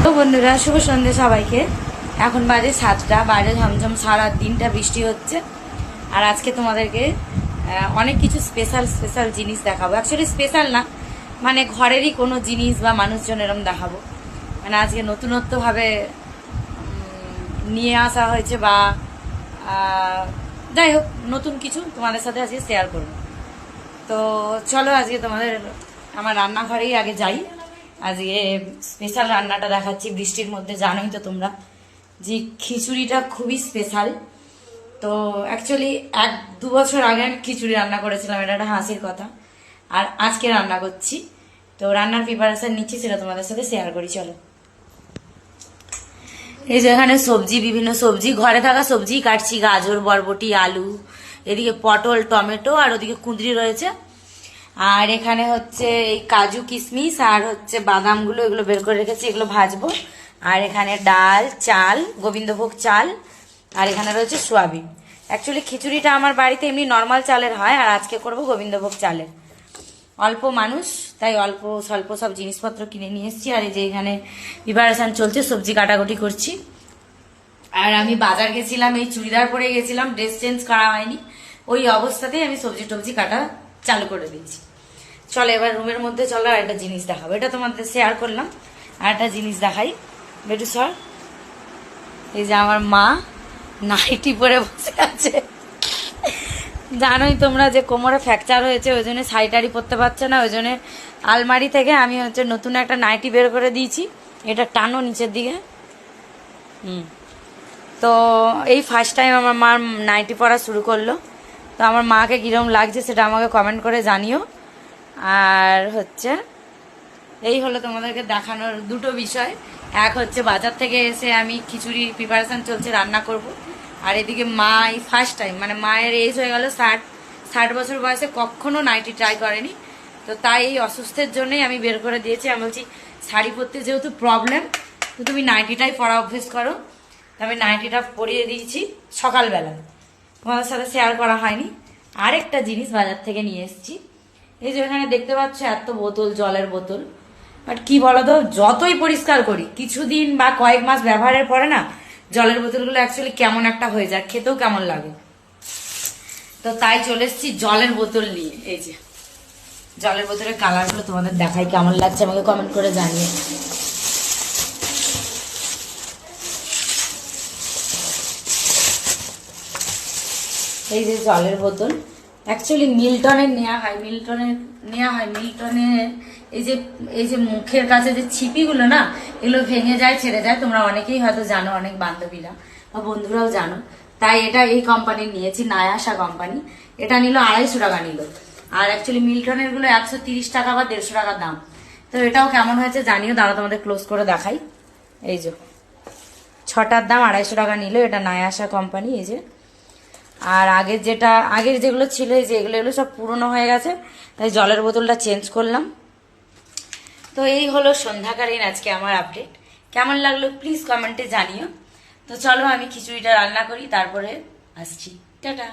তো বন্ধুরা, শুভ সন্ধ্যে সবাইকে। এখন বাজে 7টা, বাইরে ঝমঝম সারা দিনটা বৃষ্টি হচ্ছে। আর আজকে তোমাদেরকে অনেক কিছু স্পেশাল জিনিস দেখাবো। অ্যাকচুয়ালি স্পেশাল না, মানে ঘরেরই কোনো জিনিস বা মানুষজন এরম দেখাবো। মানে আজকে নতুনত্বভাবে নিয়ে আসা হয়েছে, বা যাই হোক, নতুন কিছু তোমাদের সাথে আজকে শেয়ার করবো। তো চলো আজকে আমার রান্নাঘরেই আগে যাই। আজকে স্পেশাল রান্নাটা দেখাচ্ছি বৃষ্টির মধ্যে। জানোই তো তোমরা যে খিচুড়িটা খুবই স্পেশাল। তো অ্যাকচুয়ালি 1-2 বছর আগে আমি খিচুড়ি রান্না করেছিলাম, এটা একটা হাসির কথা। আর আজকে রান্না করছি, তো রান্নার প্রিপারেশন নিচ্ছি, সেটা তোমাদের সাথে শেয়ার করি। চলো, এই যে এখানে সবজি, বিভিন্ন সবজি, ঘরে থাকা সবজি কাটছি। গাজর, বরবটি, আলু, এদিকে পটল, টমেটো, আর ওদিকে কুঁদরি রয়েছে। আর এখানে হচ্ছে এই কাজু, কিশমিশ, আর হচ্ছে বাদামগুলো, এগুলো বের করে রেখেছি, এগুলো ভাজবো। আর এখানে ডাল, চাল, গোবিন্দভোগ চাল, আর এখানে রয়েছে সোয়াবিন। অ্যাকচুয়ালি খিচুড়িটা আমার বাড়িতে এমনি নর্মাল চালের হয়, আর আজকে করব গোবিন্দভোগ চালের। অল্প মানুষ, তাই অল্প স্বল্প সব জিনিসপত্র কিনে নিয়ে এসেছি। আর এই যে এখানে প্রিপারেশন চলছে, সবজি কাটাকুটি করছি। আর আমি বাজার গেছিলাম, এই চুড়িদার পরে গেছিলাম, ড্রেস চেঞ্জ করা হয়নি, ওই অবস্থাতেই আমি সবজি টবজি কাটা চালু করে দিয়েছি। চলো এবার রুমের মধ্যে চলো, আর একটা জিনিস দেখাবো। এটা তোমাদের শেয়ার করলাম, আর একটা জিনিস দেখাই। বেটু সর, এই যে আমার মা নাইটি পরে বসে আছে। জানোই তোমরা যে কোমরে ফ্র্যাকচার হয়েছে, ওই জন্য শাড়ি পরতে পারছে না। ওই জন্য আলমারি থেকে আমি হচ্ছে নতুন একটা নাইটি বের করে দিয়েছি। এটা টানো নিচের দিকে। তো এই ফার্স্ট টাইম আমার মা নাইটি পরা শুরু করলো। তো আমার মাকে কীরকম লাগছে সেটা আমাকে কমেন্ট করে জানিও। আর হচ্ছে এই হলো তোমাদেরকে দেখানোর দুটো বিষয়। এক হচ্ছে বাজার থেকে এসে আমি খিচুড়ি প্রিপারেশন চলছে, রান্না করব। আর এদিকে মা এই ফার্স্ট টাইম, মানে মায়ের এজ হয়ে গেল 60 বছর বয়সে, কখনো নাইটি ট্রাই করেনি। তো তাই এই অসুস্থের জন্যই আমি বের করে দিয়েছি। আমি বলছি শাড়ি পরতে যেহেতু প্রবলেম, তো তুমি নাইটিটাই পরা অভ্যেস করো। তো আমি নাইটিটা পরিয়ে দিয়েছি সকালবেলা, তোমাদের সাথে শেয়ার করা হয়নি। আরেকটা জিনিস বাজার থেকে নিয়ে এসেছি, এই যে এখানে দেখতে পাচ্ছ এত বোতল, জলের বোতল। বাট কি বলতো, যতই পরিষ্কার করি, কিছুদিন বা কয়েক মাস ব্যবহারের পরে না জলের বোতলগুলো অ্যাকচুয়ালি কেমন একটা হয়ে যায়, খেতেও কেমন লাগে। তো তাই চলে এসেছি জলের বোতল নিয়ে। এই যে জলের বোতলের কালারগুলো তোমাদের দেখাই, কেমন লাগছে আমাকে কমেন্ট করে জানিয়ে। এই যে জলের বোতল, অ্যাকচুয়ালি মিল্টনের নেওয়া হয়, মিল্টনে এই যে মুখের কাছে যে ছিপিগুলো না, এগুলো ভেঙে যায়, ছেড়ে যায়। তোমরা অনেকেই হয়তো জানো, অনেক বান্ধবীরা বা বন্ধুরাও জানো। তাই এটা এই কোম্পানির নিয়েছি, নায়াসা কোম্পানি। এটা নিল 250 টাকা নিল। আর অ্যাকচুয়ালি মিল্টনের গুলো 130 টাকা বা 150 টাকা দাম। তো এটাও কেমন হয়েছে জানিও, দাঁড়া তোমাদের ক্লোজ করে দেখাই। এই যে 6টার দাম 250 টাকা নিল, এটা নায়াসা কোম্পানি। এই যে আর আগের যেগুলো ছিল, এই যে এগুলো সব পুরনো হয়ে গেছে, তাই জলের বোতলটা চেঞ্জ করলাম। তো এই হলো সন্ধ্যাকালীন আজকে আমার আপডেট। কেমন লাগলো প্লিজ কমেন্টে জানিও। তো চলো আমি খিচুড়িটা রান্না করি, তারপরে আসছি। টাটা।